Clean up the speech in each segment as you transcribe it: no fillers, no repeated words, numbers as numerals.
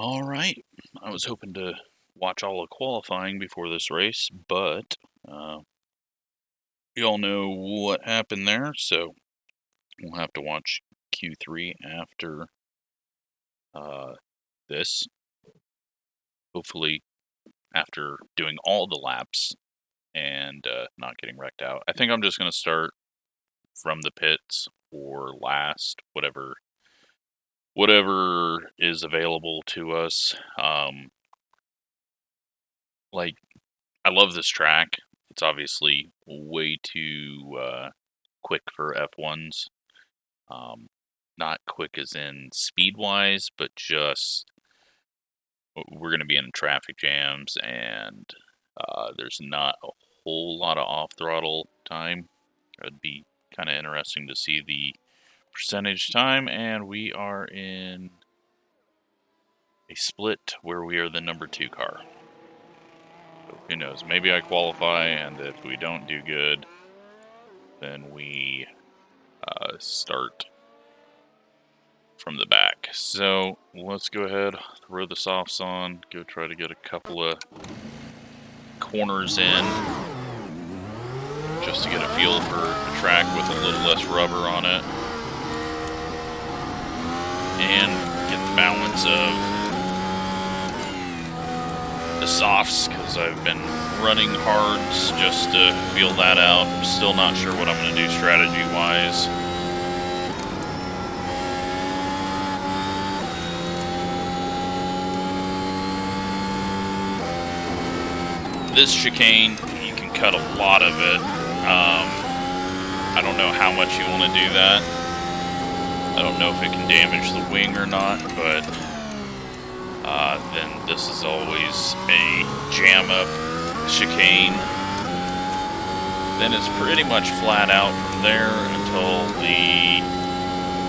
All right, I was hoping to watch all the qualifying before this race, but you all know what happened there, so we'll have to watch Q3 after this. Hopefully, after doing all the laps and not getting wrecked out. I think I'm just going to start from the pits or last, whatever is available to us. Like, I love this track. It's obviously way too quick for F1s. Not quick as in speed-wise, but just we're going to be in traffic jams, and there's not a whole lot of off-throttle time. It'd be kind of interesting to see the percentage time, and we are in a split where we are the number 2 car. So who knows? Maybe I qualify, and if we don't do good, then we start from the back. So let's go ahead, throw the softs on, go try to get a couple of corners in, just to get a feel for a track with a little less rubber on it, and get the balance of the softs, because I've been running hards just to feel that out. I'm still not sure what I'm going to do strategy-wise. This chicane, you can cut a lot of it. I don't know how much you want to do that. I don't know if it can damage the wing or not, but then this is always a jam-up chicane. Then it's pretty much flat out from there until the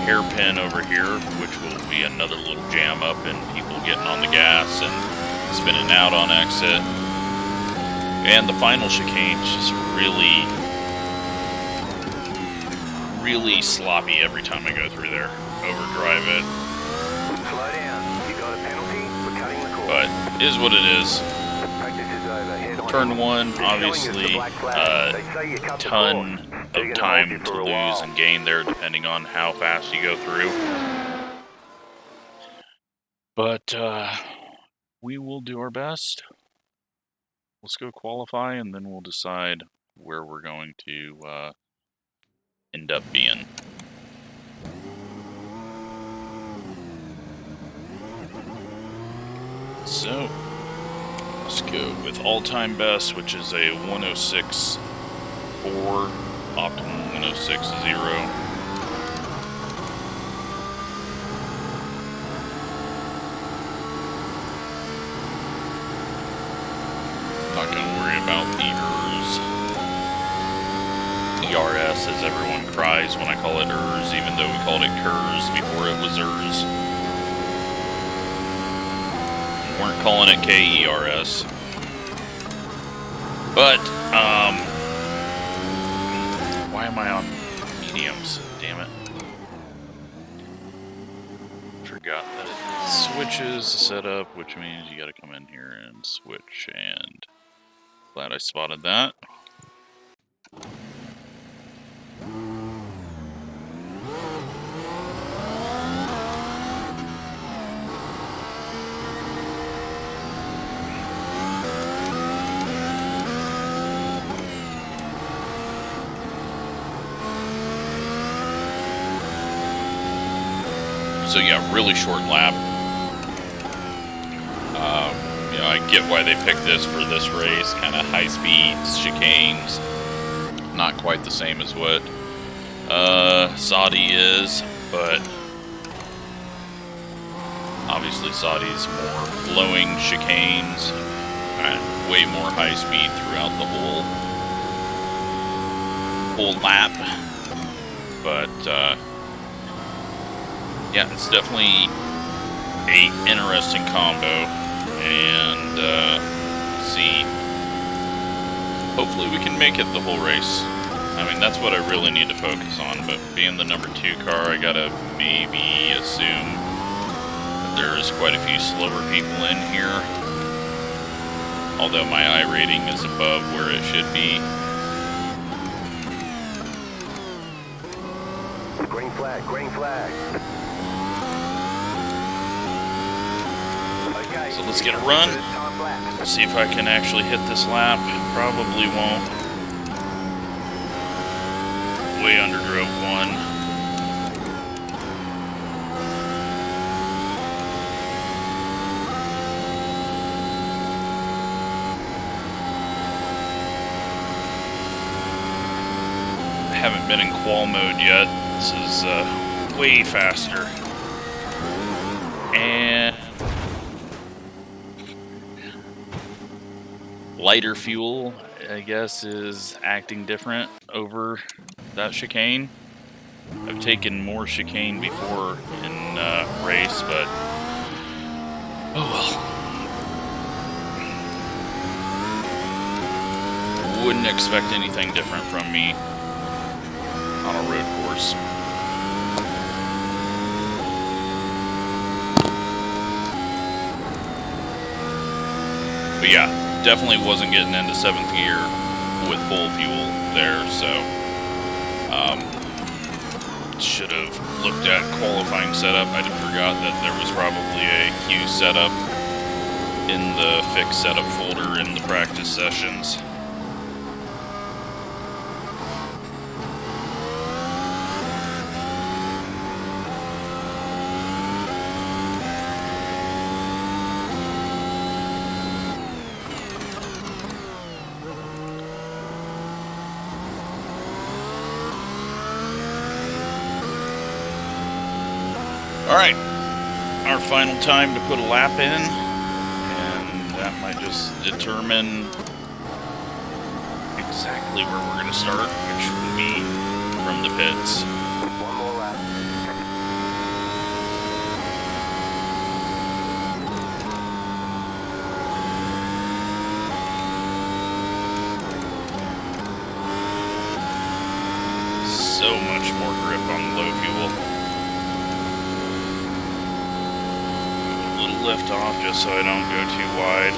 hairpin over here, which will be another little jam-up and people getting on the gas and spinning out on exit. And the final chicane is just really sloppy every time I go through there. Overdrive it. Slow down. You got a penalty for cutting the course. But it is what it is. Practice is over. Head on Turn in. 1, They're showing us obviously, the black flag. They say you cut the ton course. They're of gonna time hold you to for a lose while. and gain there, depending on how fast you go through. But we will do our best. Let's go qualify, and then we'll decide where we're going to end up being. So, let's go with all-time best, which is a 106.4, optimal 106.0. Not going to worry about the ERS, as everyone cries when I call it ERS, even though we called it KERS before it was ERS. We weren't calling it KERS. But, why am I on mediums? Damn it. Forgot that it switches the setup, which means you gotta come in here and switch, and glad I spotted that. So yeah, really short lap. You know, I get why they picked this for this race, kind of high speeds, chicanes. Not quite the same as what Saudi is, but obviously Saudi's more flowing chicanes and way more high speed throughout the whole lap. But yeah, it's definitely an interesting combo, and see, hopefully we can make it the whole race. I mean, that's what I really need to focus on, but being the number 2 car, I gotta maybe assume there's quite a few slower people in here. Although my iRating is above where it should be. Green flag, green flag. Okay. So let's get a run. See if I can actually hit this lap. Probably won't. Way underdrove one. Haven't been in qual mode yet. This is way faster. And lighter fuel, I guess, is acting different over that chicane. I've taken more chicane before in race, but oh well. Wouldn't expect anything different from me on a road course. But yeah, definitely wasn't getting into 7th gear with full fuel there, so should have looked at qualifying setup. I forgot that there was probably a Q setup in the fixed setup folder in the practice sessions. Alright, our final time to put a lap in, and that might just determine exactly where we're going to start, which will be from the pits. One more lap. So much more grip on the low fuel. Lift off just so I don't go too wide.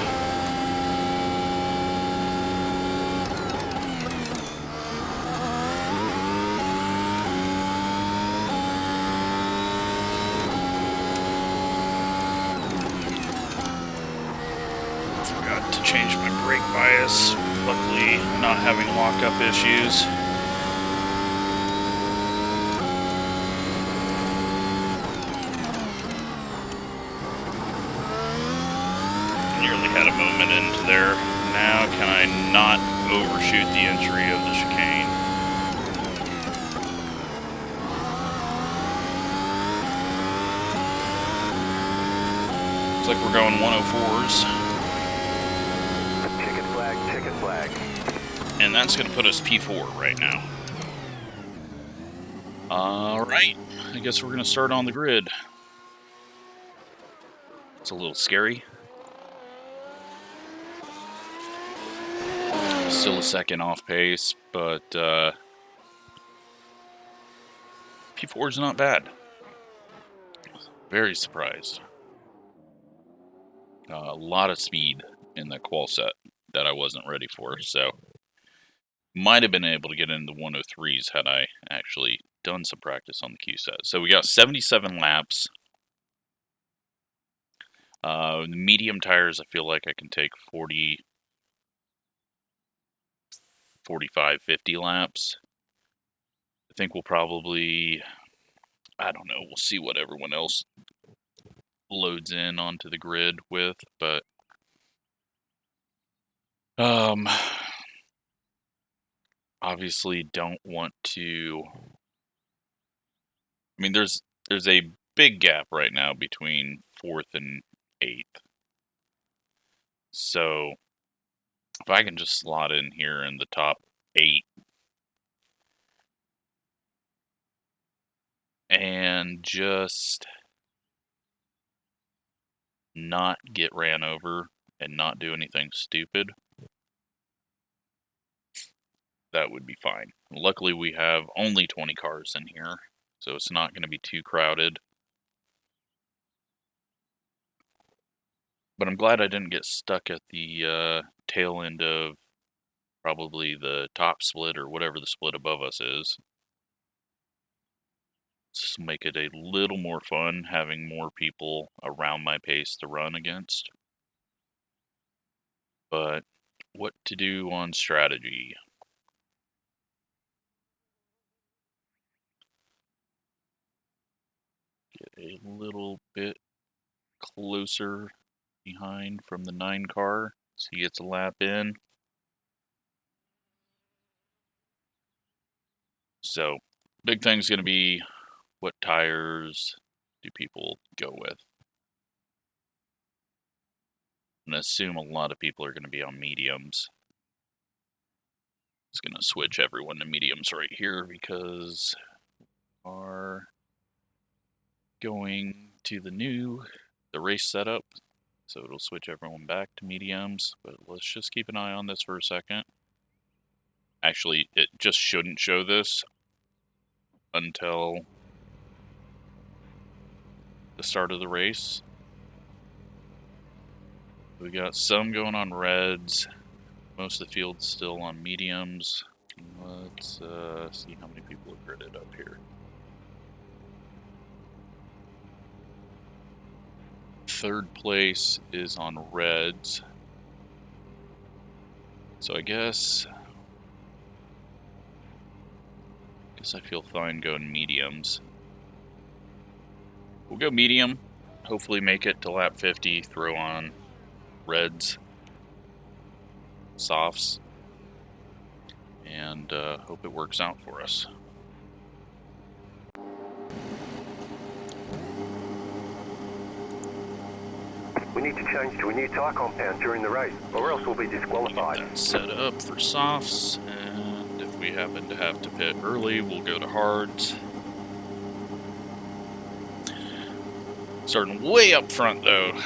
Forgot to change my brake bias. Luckily, not having lockup issues. Had a moment into there. Now can I not overshoot the entry of the chicane? Looks like we're going 104s. Ticket flag, ticket flag. And that's going to put us P4 right now. Alright, I guess we're going to start on the grid. It's a little scary. Still a second off pace, but P4 is not bad. Very surprised. A lot of speed in the qual set that I wasn't ready for, so might have been able to get into 103s had I actually done some practice on the Q set. So we got 77 laps. The medium tires, I feel like I can take 40, 45, 50 laps. I think we'll probably, I don't know, we'll see what everyone else loads in onto the grid with, but obviously don't want to. I mean, there's a big gap right now between 4th and 8th. So if I can just slot in here in the top 8 and just not get ran over and not do anything stupid, that would be fine. Luckily, we have only 20 cars in here, so it's not going to be too crowded. But I'm glad I didn't get stuck at the tail end of probably the top split or whatever the split above us is. Just make it a little more fun having more people around my pace to run against. But what to do on strategy? Get a little bit closer behind from the 9 car. So he gets a lap in. So big thing's going to be what tires do people go with? I'm going to assume a lot of people are going to be on mediums. It's going to switch everyone to mediums right here because we are going to the race setup. So it'll switch everyone back to mediums, but let's just keep an eye on this for a second. Actually, it just shouldn't show this until the start of the race. We got some going on reds. Most of the field's still on mediums. Let's see how many people are gridded up here. Third place is on reds. So I guess I feel fine going mediums. We'll go medium. Hopefully make it to lap 50, throw on reds, softs, and hope it works out for us. We need to change to a new tyre compound during the race, or else we'll be disqualified. Get that set up for softs, and if we happen to have to pit early, we'll go to hards. Starting way up front though.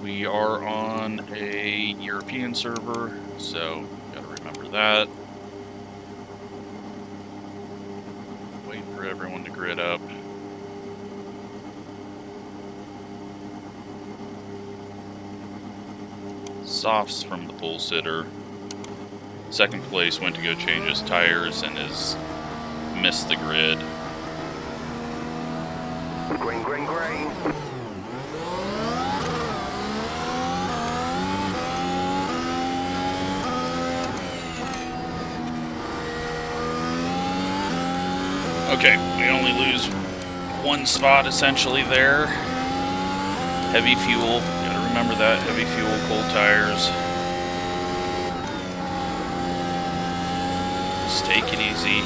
We are on a European server, so gotta remember that. Waiting for everyone to grid up. Softs from the pole sitter. Second place went to go change his tires and has missed the grid. Green, green, green. Okay, we only lose one spot essentially there. Heavy fuel. Remember that, heavy fuel, cold tires. Just take it easy.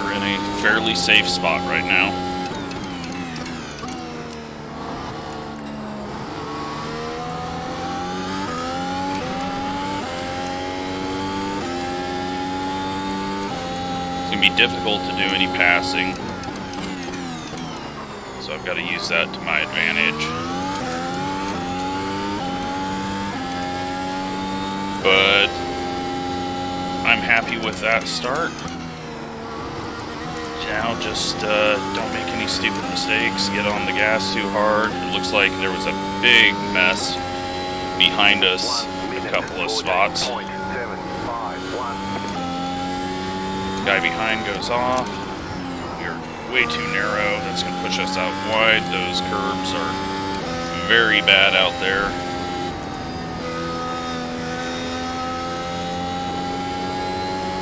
We're in a fairly safe spot right now. Be difficult to do any passing, so I've got to use that to my advantage. But I'm happy with that start. Now just don't make any stupid mistakes, get on the gas too hard. It looks like there was a big mess behind us, a couple of spots. Guy behind goes off. We're way too narrow. That's going to push us out wide. Those curbs are very bad out there.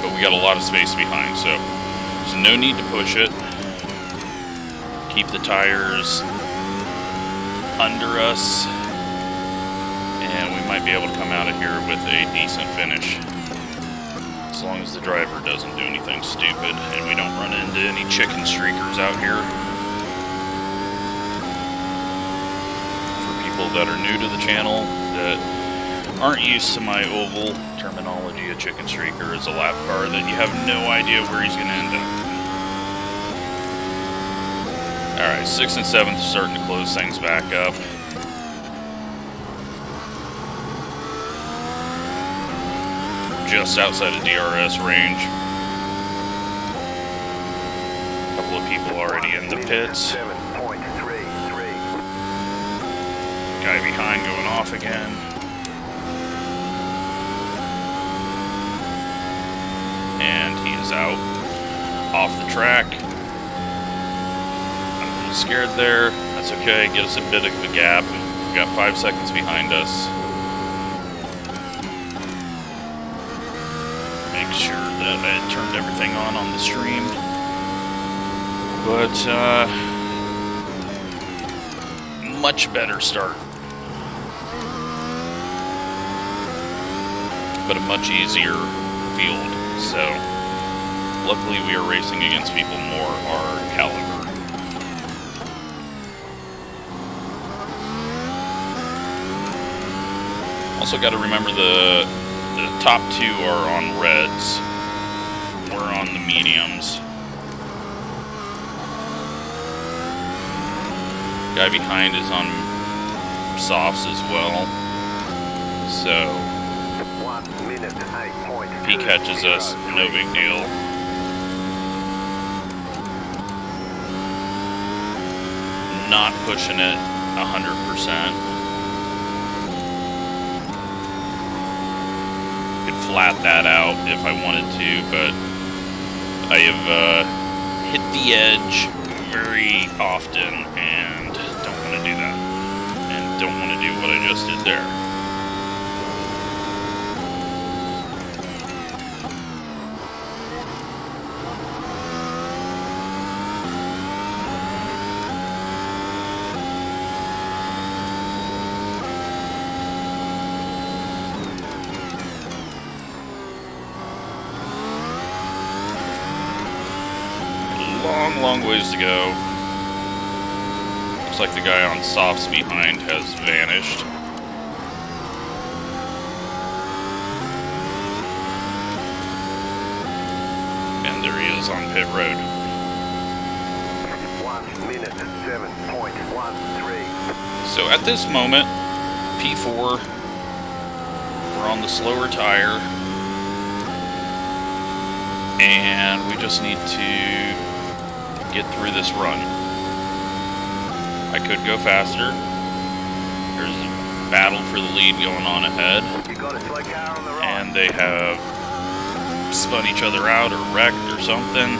But we got a lot of space behind, so there's no need to push it. Keep the tires under us, and we might be able to come out of here with a decent finish. As long as the driver doesn't do anything stupid and we don't run into any chicken streakers out here. For people that are new to the channel that aren't used to my oval terminology, a chicken streaker is a lap car that you have no idea where he's going to end up. Alright, 6th and 7th are starting to close things back up. just outside of DRS range. A couple of people already in the pits. 7.33. Guy behind going off again. And he is out off the track. I'm a little scared there. That's okay. Get us a bit of a gap. We've got 5 seconds behind us. Make sure that I turned everything on the stream. But, much better start. But a much easier field. So, luckily we are racing against people more our caliber. Also got to remember the top two are on reds. We're on the mediums. Guy behind is on softs as well. So, 1 minute 8.2. if he catches us, no big deal. Not pushing it 100%. Could flat that out if I wanted to, but I have hit the edge very often and don't want to do that. And don't want to do what I just did there. Long ways to go. Looks like the guy on softs behind has vanished. And there he is on pit road. 1 minute 7.13. So at this moment, P4, we're on the slower tire. And we just need to get through this run. I could go faster. There's a battle for the lead going on ahead. You got a slow car on the right. And they have spun each other out or wrecked or something.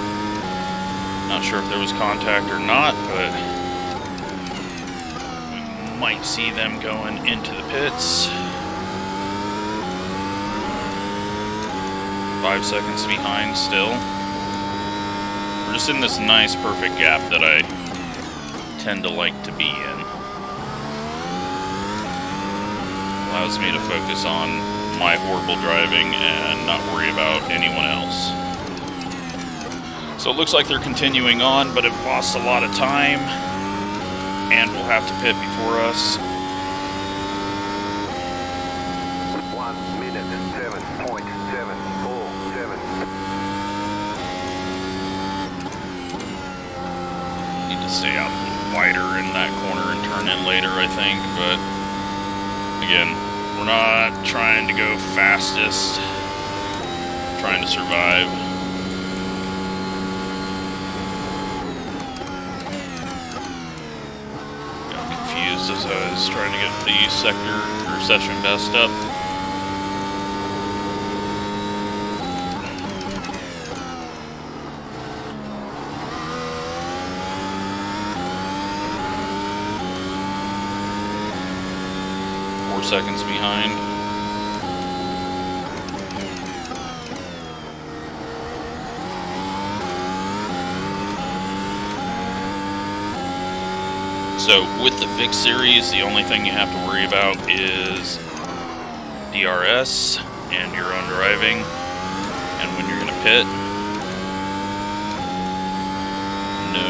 Not sure if there was contact or not, but we might see them going into the pits. 5 seconds behind still. We're just in this nice, perfect gap that I tend to like to be in. Allows me to focus on my horrible driving and not worry about anyone else. So it looks like they're continuing on, but have lost a lot of time, and will have to pit before us. 1 minute 7.747. Need to stay out a little wider in that corner and turn in later, I think, but again, we're not trying to go fastest, trying to survive. Got confused as I was trying to get the sector or session best up. Seconds behind. So with the Fix series, the only thing you have to worry about is DRS and your own driving, and when you're going to pit, no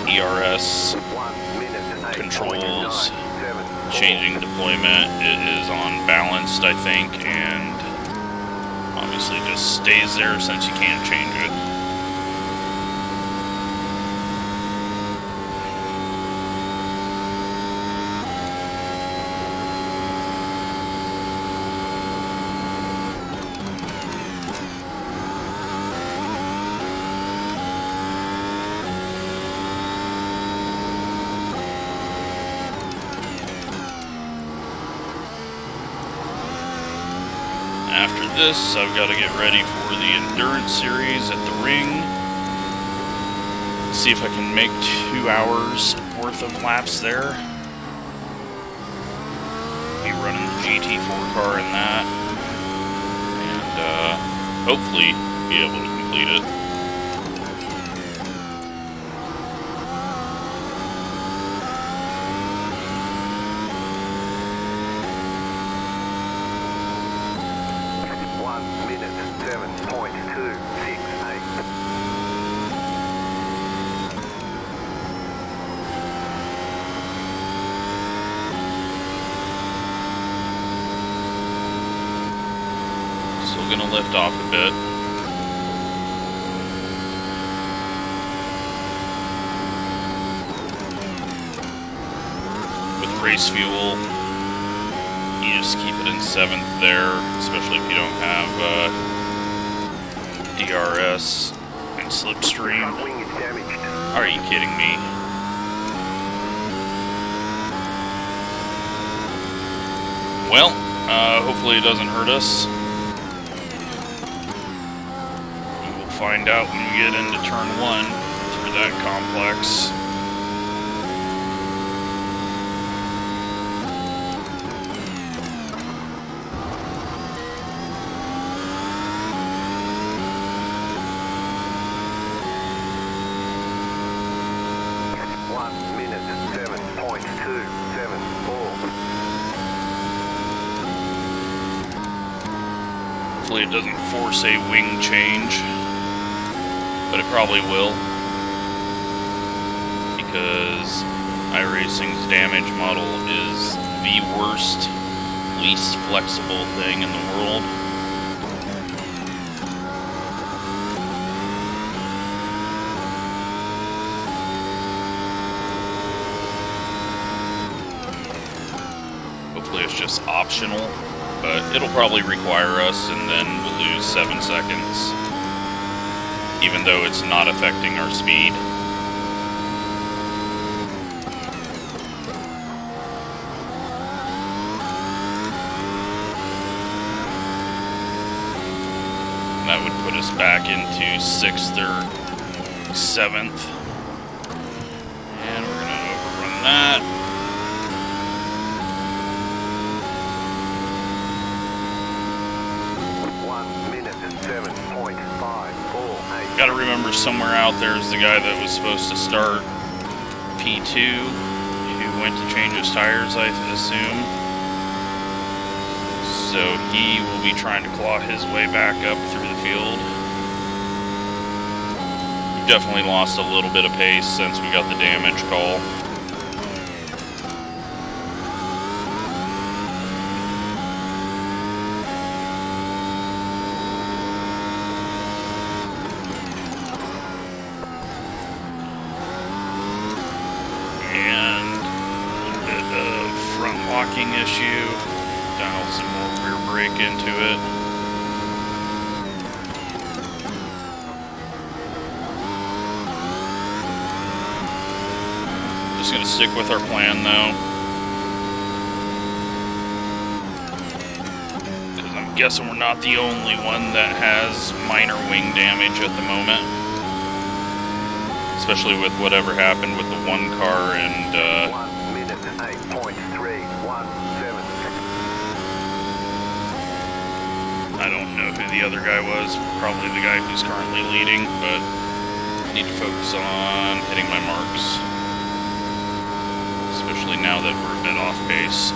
ERS controls. Changing deployment, it is on balanced, I think, and obviously just stays there since you can't change it. After this, I've got to get ready for the endurance series at the ring. See if I can make 2 hours worth of laps there. Be running the GT4 car in that. And hopefully be able to complete it. Still gonna lift off a bit. With race fuel, you just keep it in 7th there, especially if you don't have DRS and slipstream. Are you kidding me? Well, hopefully it doesn't hurt us. Find out when we get into turn 1 through that complex. Hopefully it doesn't force a wing change. But it probably will, because iRacing's damage model is the worst, least flexible thing in the world. Hopefully it's just optional, but it'll probably require us, and then we'll lose 7 seconds. Even though it's not affecting our speed. And that would put us back into 6th or 7th. And we're gonna overrun that. Gotta remember somewhere out there is the guy that was supposed to start P2, who went to change his tires, I assume. So he will be trying to claw his way back up through the field. We've definitely lost a little bit of pace since we got the damage call. Issue. Dial some more rear brake into it. Just gonna stick with our plan though, because I'm guessing we're not the only one that has minor wing damage at the moment, especially with whatever happened with the one car and 1 minute 8.317. I don't know who the other guy was, probably the guy who's currently leading, but I need to focus on hitting my marks, especially now that we're a bit off pace.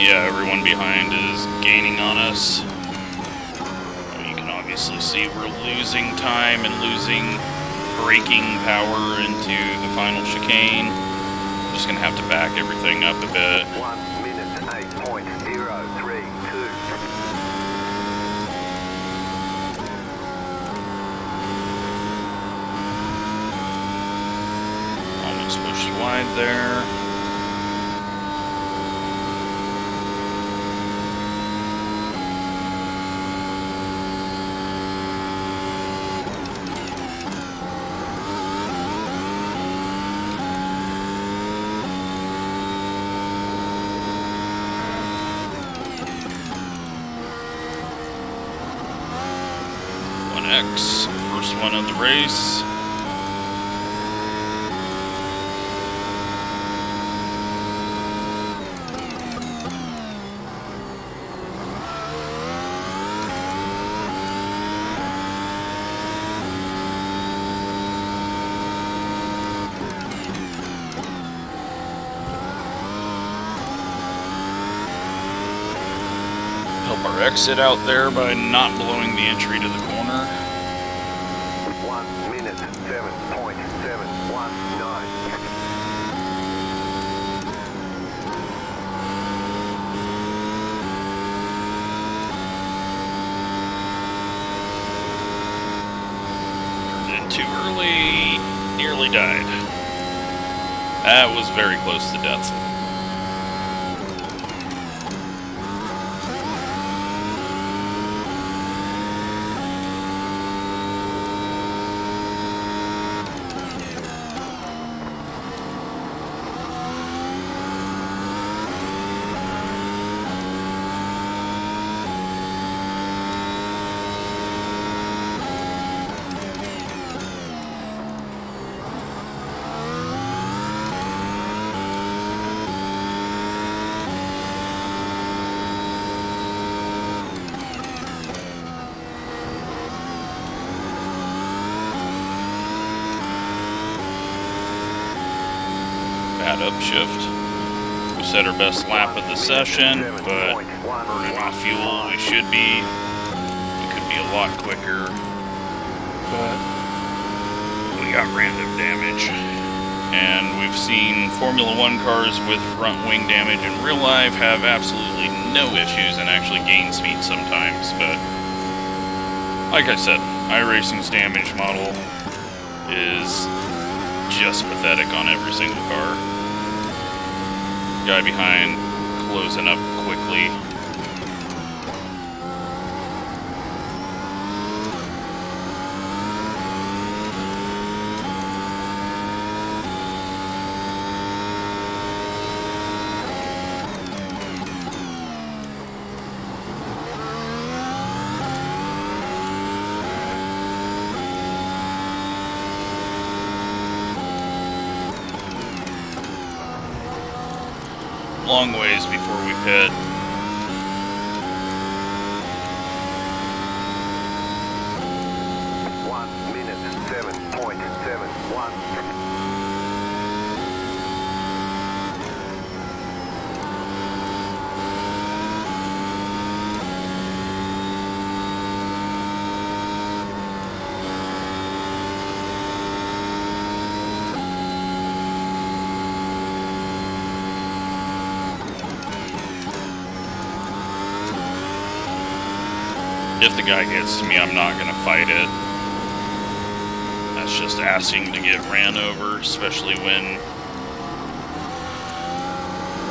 Yeah, everyone behind is gaining on us. You can obviously see we're losing time and losing braking power into the final chicane. just gonna have to back everything up a bit. 1 minute 8.032. Almost pushed wide there. First one of the race. Help our exit out there by not blowing the entry to the corner. 1 minute 7.719. Too early, nearly died. That was very close to death. Bad upshift. We set our best lap of the session, but burning off fuel we should be. We could be a lot quicker, but we got random damage. And we've seen Formula One cars with front wing damage in real life have absolutely no issues and actually gain speed sometimes, but like I said, iRacing's damage model is just pathetic on every single car. Guy behind closing up quickly. Long ways before we pit. One minute 7.71. If the guy gets to me, I'm not going to fight it. That's just asking to get ran over, especially when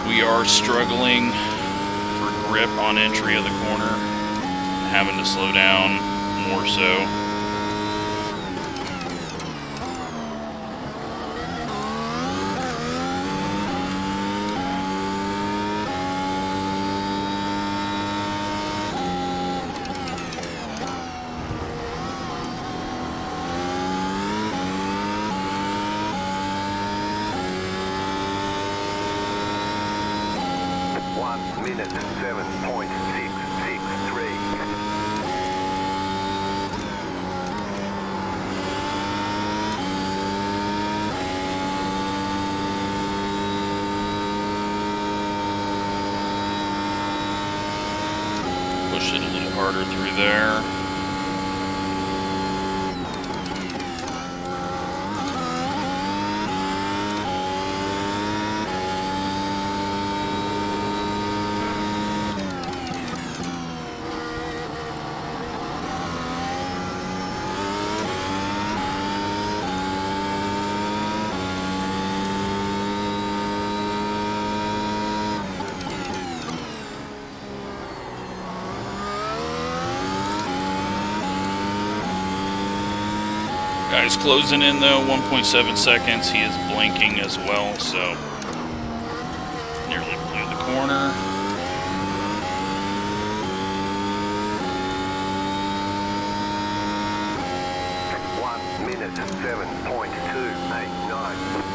we are struggling for grip on entry of the corner, having to slow down more so. Minute 7.663. Push it a little harder through there. Guy's closing in though, 1.7 seconds. He is blinking as well, so nearly blew the corner. Minute 7.289.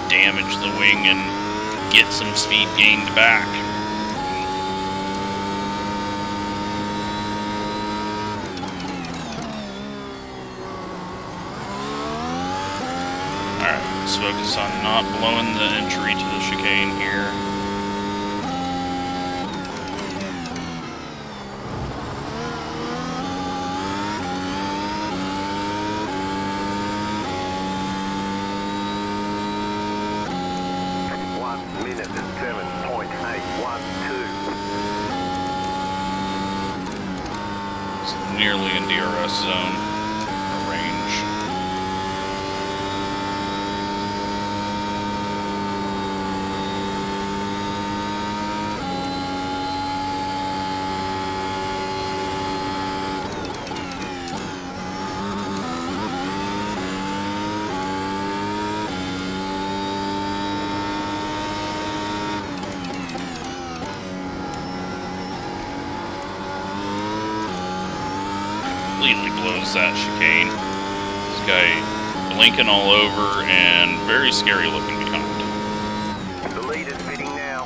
Damage the wing and get some speed gained back. Alright, let's focus on not blowing the entry to the chicane here. Nearly in DRS zone range. Completely blows that chicane. This guy blinking all over and very scary looking behind. The lead is pitting now.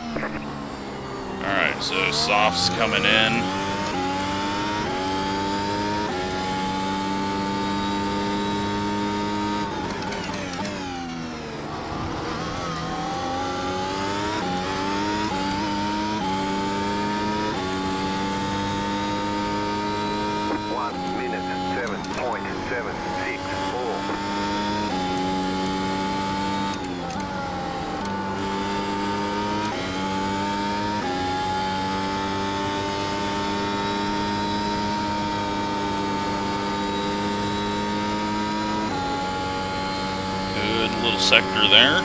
Alright, so soft's coming in. Little sector there.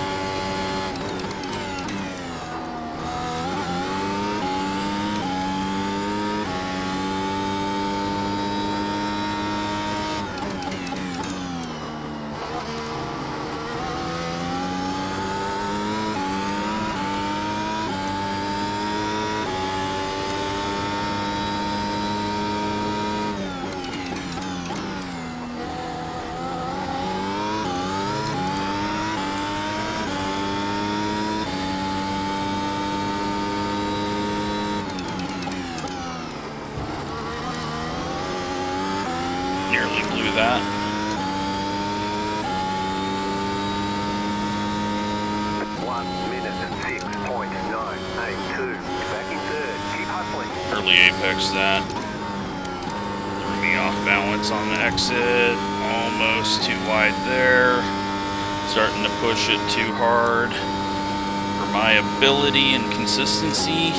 Nearly blew that. Back in third. Keep hustling. Early apex that. Threw me off balance on the exit. Almost too wide there. Starting to push it too hard for my ability and consistency.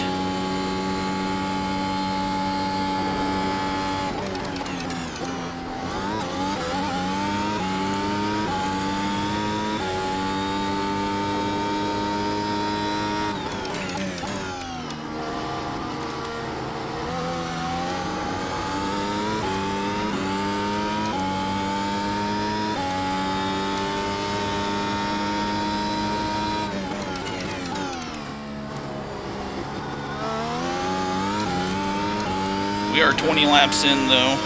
We are 20 laps in though.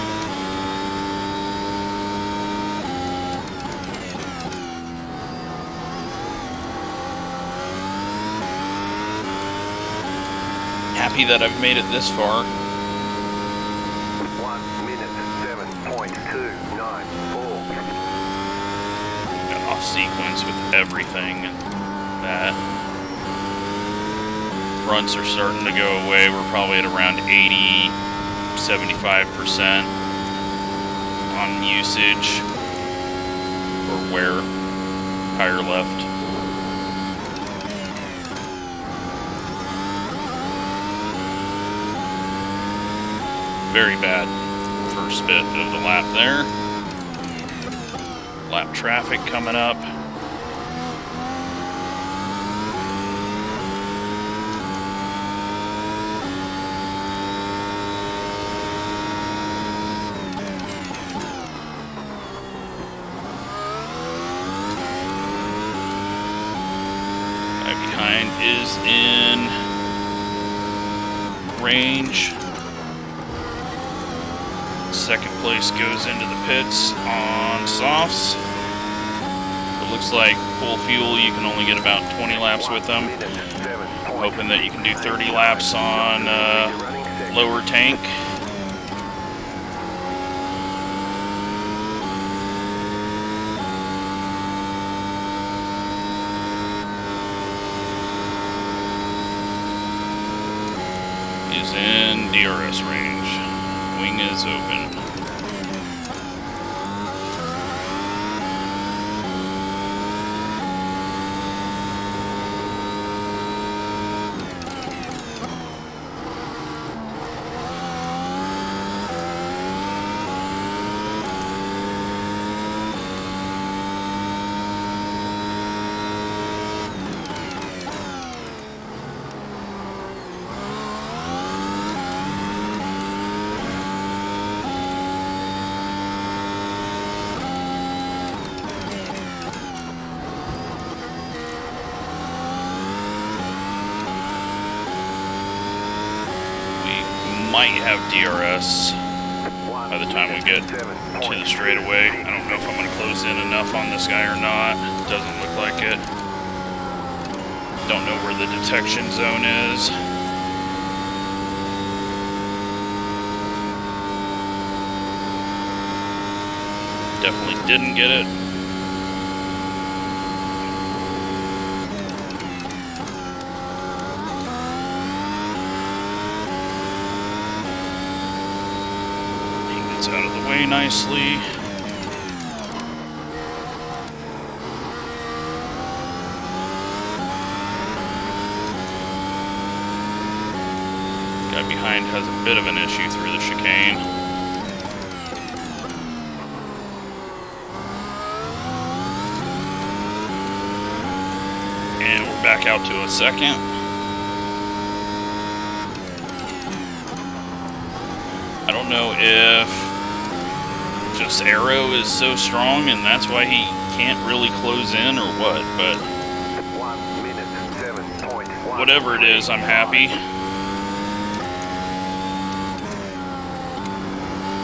Happy that I've made it this far. 1 minute 7.294. Got off sequence with everything. That fronts are starting to go away. We're probably at around 80, 75%. on usage or wear, higher left. Very bad first bit of the lap there. Lap traffic coming up. Is in range. Second place goes into the pits on softs. It looks like full fuel you can only get about 20 laps with them. I'm hoping that you can do 30 laps on lower tank. Is in DRS range. Wing is open. Might have DRS by the time we get to the straightaway. I don't know if I'm going to close in enough on this guy or not. Doesn't look like it. Don't know where the detection zone is. Definitely didn't get it. Out of the way nicely. Guy behind has a bit of an issue through the chicane. And we're back out to a second. I don't know if just Aero is so strong and that's why he can't really close in or what, but 1 minute 7.1. Whatever it is, I'm happy.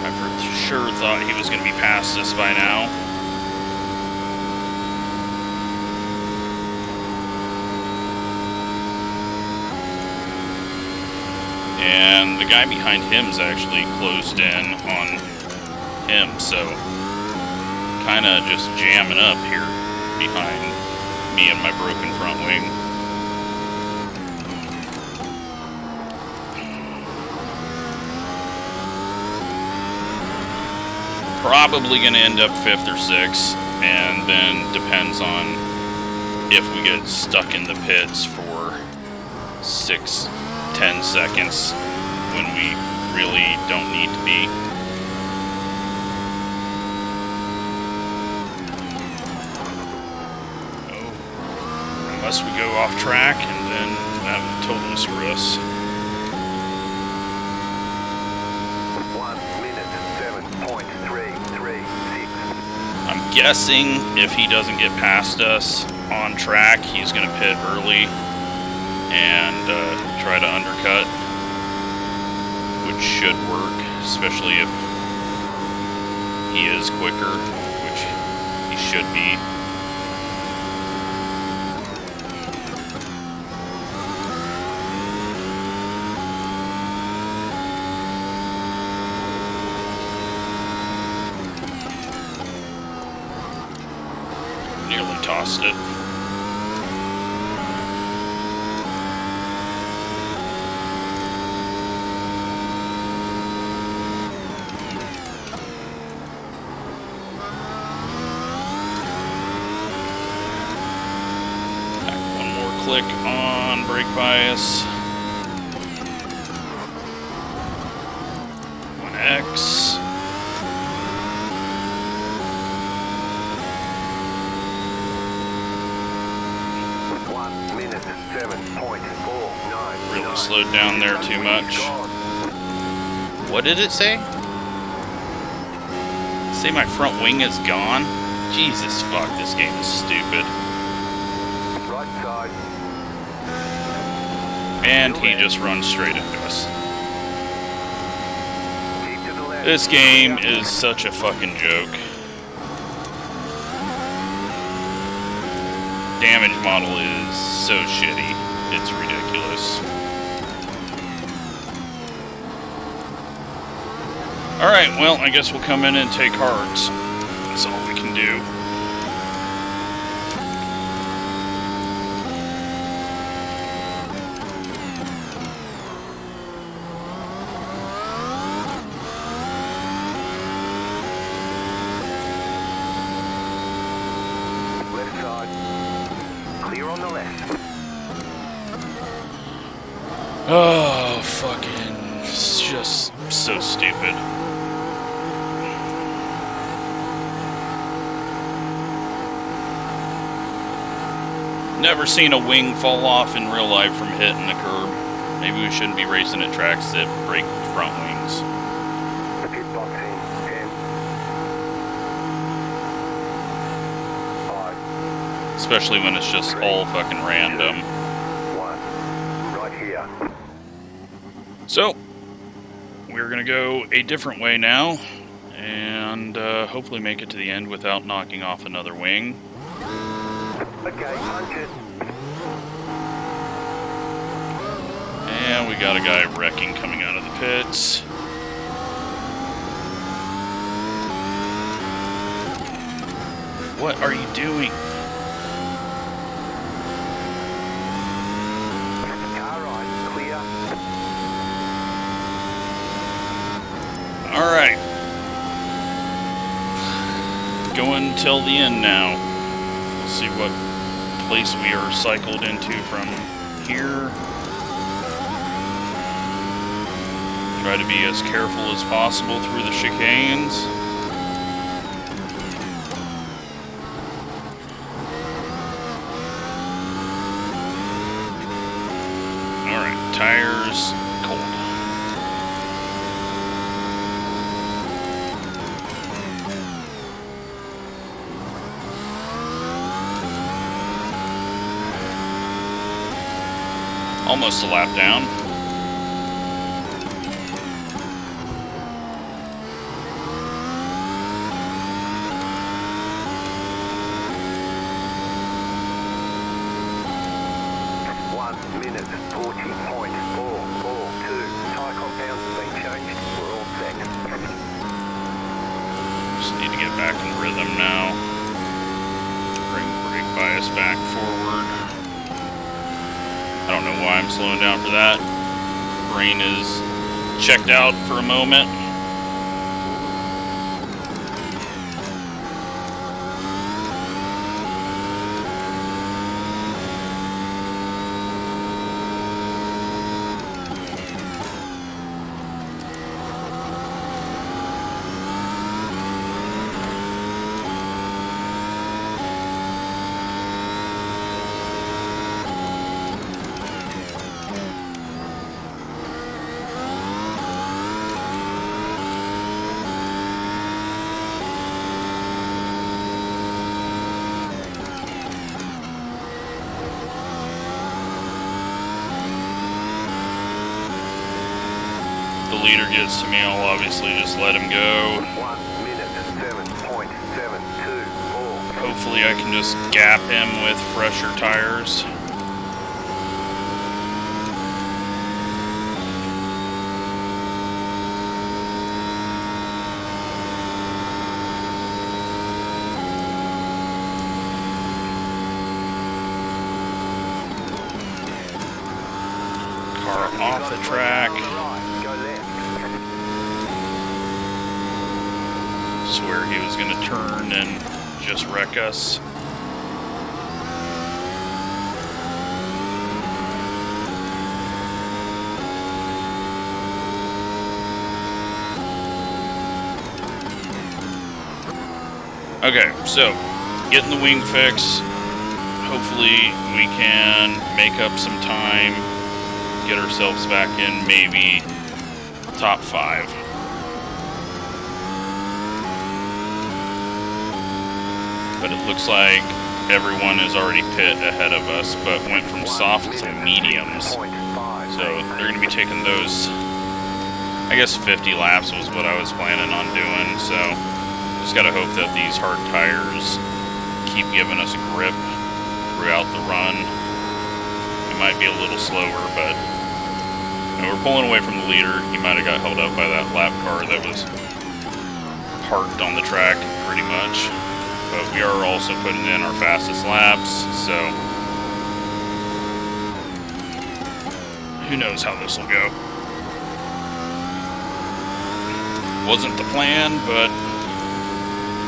I for sure thought he was going to be past us by now. And the guy behind him's actually closed in on him, so kind of just jamming up here behind me and my broken front wing. Probably going to end up 5th or 6th, and then depends on if we get stuck in the pits for 6-10 seconds when we really don't need to be. Unless we go off track, and then that would totally screw us. 1 minute 7.336. I'm guessing if he doesn't get past us on track, he's going to pit early and try to undercut, which should work, especially if he is quicker, which he should be. Nearly tossed it. click on brake bias. 1X. Really slowed down there too much. What did it say? Say my front wing is gone? Jesus fuck, this game is stupid. Right side. And he just runs straight into us. Keep to the left. This game is such a fucking joke. Damage model is so shitty. It's ridiculous. Alright, well, I guess we'll come in and take cards. That's all we can do. Left side. Clear on the left. Oh, fucking... It's just so stupid. Never seen a wing fall off in real life from hitting the curb. Maybe we shouldn't be racing at tracks that break front wings. Pit box in. 10. 5. Especially when it's just all fucking random. 1. Right here. So, we're gonna go a different way now. And hopefully make it to the end without knocking off another wing. Okay, punch it. And we got a guy wrecking coming out of the pits. What are you doing? Car right, clear. Alright. Going till the end now. We'll see what place we are cycled into from here. Try to be as careful as possible through the chicanes. Alright, tires cold. Almost a lap down. Need to get back in rhythm now. Bring brake bias back forward. I don't know why I'm slowing down for that. Brain is checked out for a moment. Leader gets to me, I'll obviously just let him go. 1 minute 7.724. Hopefully I can just gap him with fresher tires. Car off the track. Swear he was going to turn and just wreck us. Okay, so getting the wing fix. Hopefully we can make up some time, get ourselves back in maybe top 5. But it looks like everyone is already pit ahead of us, but went from soft to mediums. So they're going to be taking those, I guess 50 laps was what I was planning on doing. So just got to hope that these hard tires keep giving us a grip throughout the run. It might be a little slower, but we're pulling away from the leader. He might have got held up by that lap car that was parked on the track pretty much. But we are also putting in our fastest laps, so who knows how this will go. Wasn't the plan, but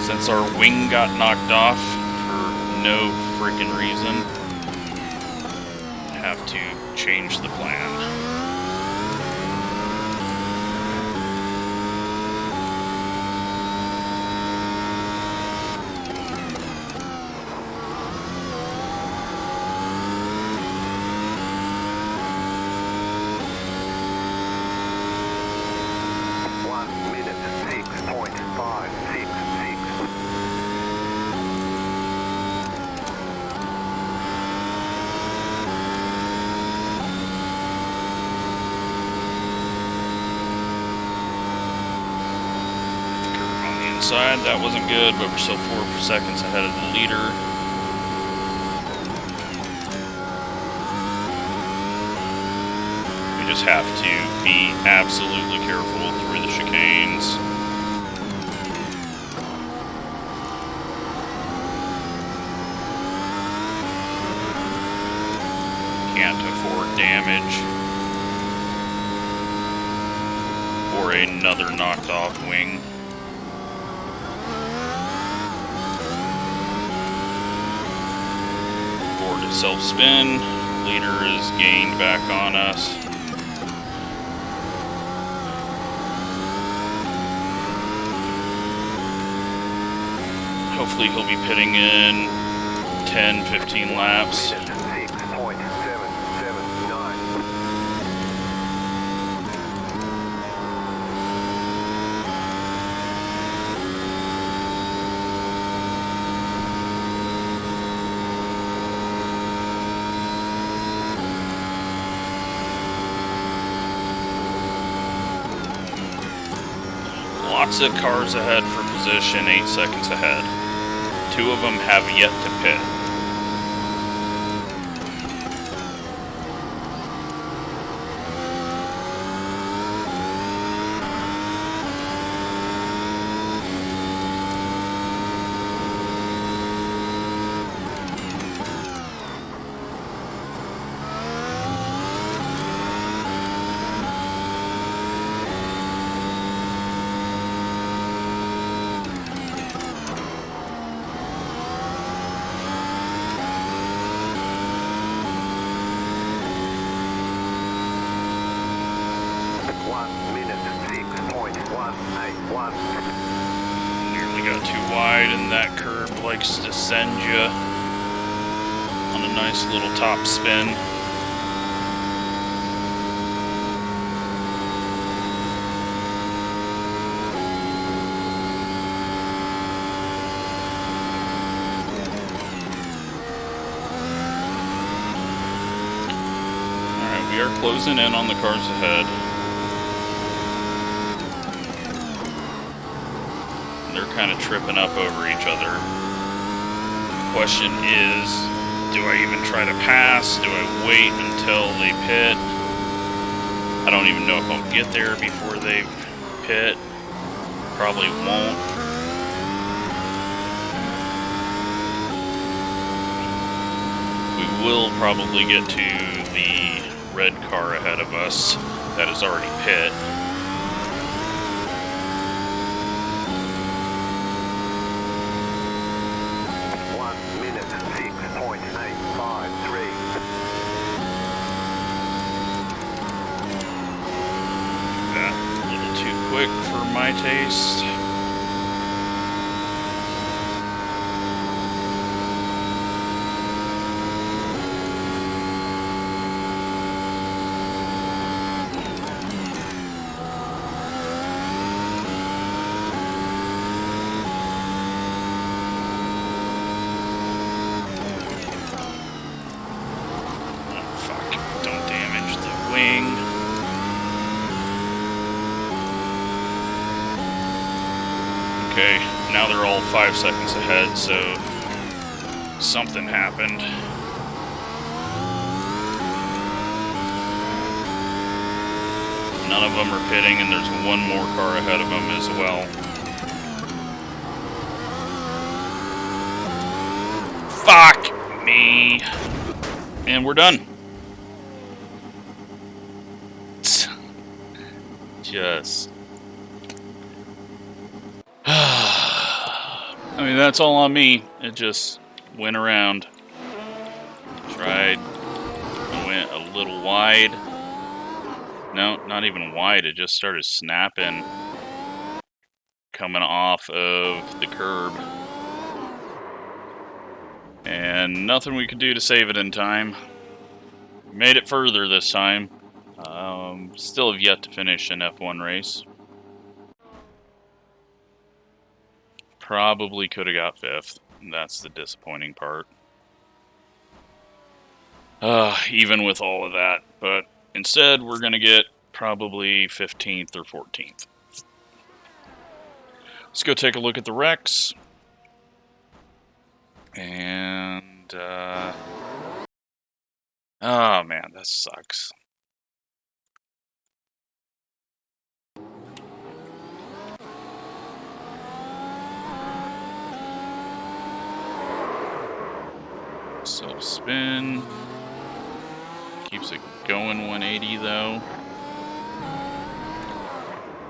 since our wing got knocked off for no freaking reason, have to change the plan. That wasn't good, but we're still 4 seconds ahead of the leader. We just have to be absolutely careful through the chicanes. Can't afford damage or another knocked off wing. Self-spin, leader is gained back on us. Hopefully he'll be pitting in 10-15 laps. Lots of cars ahead for position, 8 seconds ahead. 2 of them have yet to pit. Nearly got too wide, and that curb likes to send you on a nice little top spin. Alright, we are closing in on the cars ahead. Kind of tripping up over each other. The question is, do I even try to pass? Do I wait until they pit? I don't even know if I'll get there before they pit. Probably won't. We will probably get to the red car ahead of us that is already pit. For my taste. Okay, now they're all 5 seconds ahead, so something happened. None of them are pitting, and there's one more car ahead of them as well. Fuck me. And we're done. Just... I mean, that's all on me. It just went around. Tried. Went a little wide. No, not even wide. It just started snapping. Coming off of the curb. And nothing we could do to save it in time. Made it further this time. Still have yet to finish an F1 race. Probably could have got 5th. That's the disappointing part. Even with all of that. But instead, we're going to get probably 15th or 14th. Let's go take a look at the wrecks. And, oh man, that sucks. Self-spin. Keeps it going 180 though.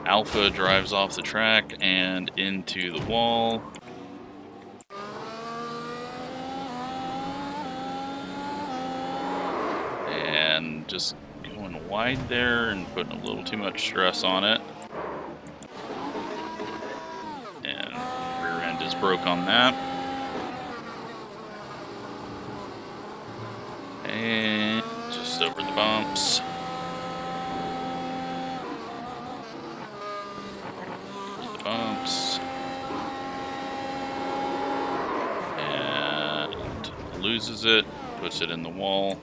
Alpha drives off the track and into the wall. And just going wide there and putting a little too much stress on it. And rear end is broke on that. And just over the bumps. Over the bumps. And loses it, puts it in the wall.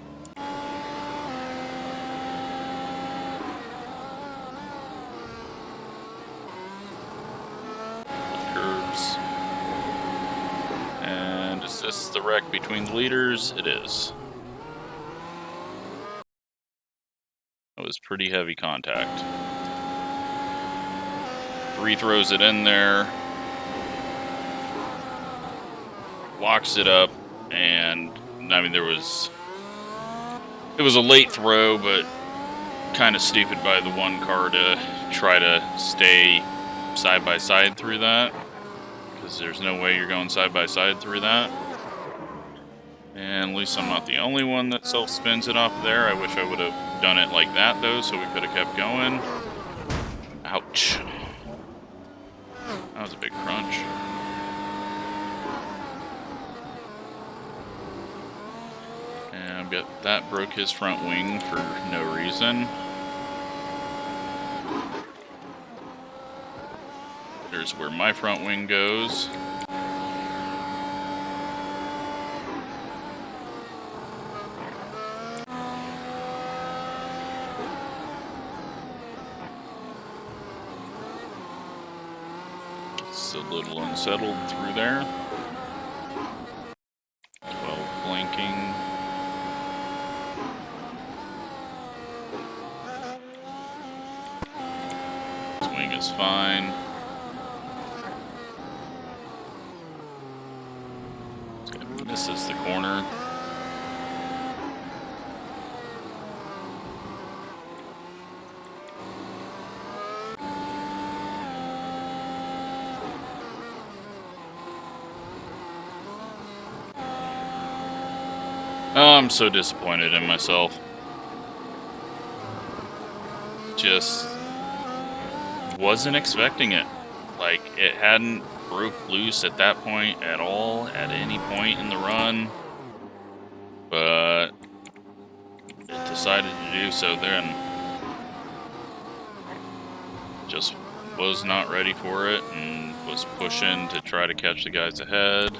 Curves. And is this the wreck between the leaders? It is. It was pretty heavy contact. 3 throws it in there, locks it up, and I mean it was a late throw, but kind of stupid by the one car to try to stay side by side through that, because there's no way you're going side by side through that. And at least I'm not the only one that self-spins it off there. I wish I would have done it like that, though, so we could have kept going. Ouch. That was a big crunch. And I've got that broke his front wing for no reason. There's where my front wing goes. It's a little unsettled through there. 12 blinking. Swing is fine. This guy misses the corner. Oh, I'm so disappointed in myself. Just wasn't expecting it. Like, it hadn't broke loose at that point at all, at any point in the run. But it decided to do so then. Just was not ready for it and was pushing to try to catch the guys ahead.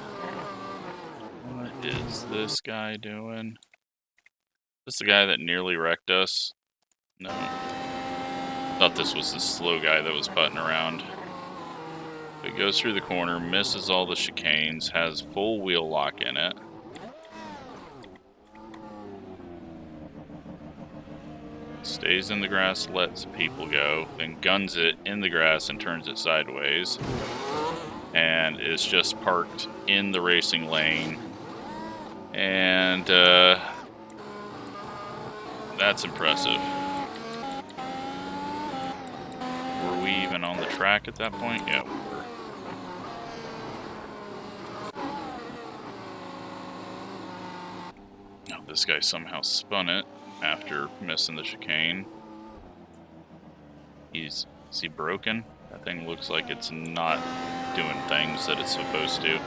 What is this guy doing? Is this the guy that nearly wrecked us? No. Thought this was the slow guy that was putting around. It goes through the corner, misses all the chicanes, has full wheel lock in it. Stays in the grass, lets people go, then guns it in the grass and turns it sideways. And is just parked in the racing lane. And that's impressive. Were we even on the track at that point? Yeah, we were. Now this guy somehow spun it after missing the chicane. Is he broken? That thing looks like it's not doing things that it's supposed to.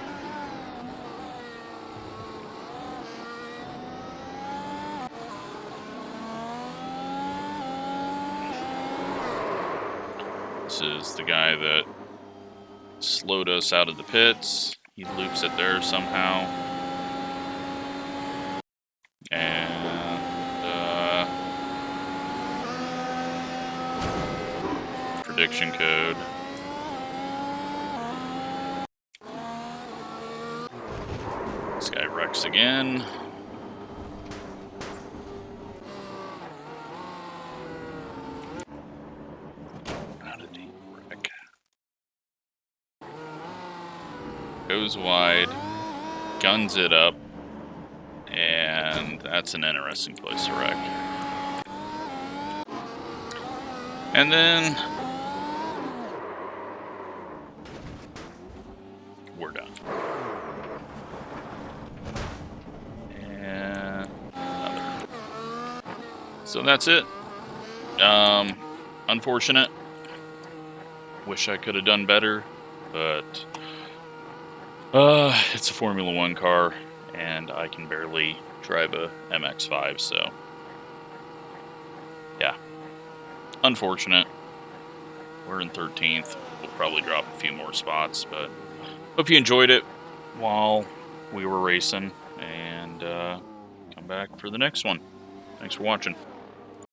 This is the guy that slowed us out of the pits. He loops it there somehow. And prediction code. This guy wrecks again. How did he wreck? Goes wide, guns it up, and that's an interesting place to wreck. And then we're done. And another. So that's it. Unfortunate. Wish I could have done better, but it's a Formula 1 car, and I can barely drive a MX-5, so yeah. Unfortunate. We're in 13th. We'll probably drop a few more spots, but hope you enjoyed it while we were racing, and come back for the next one. Thanks for watching.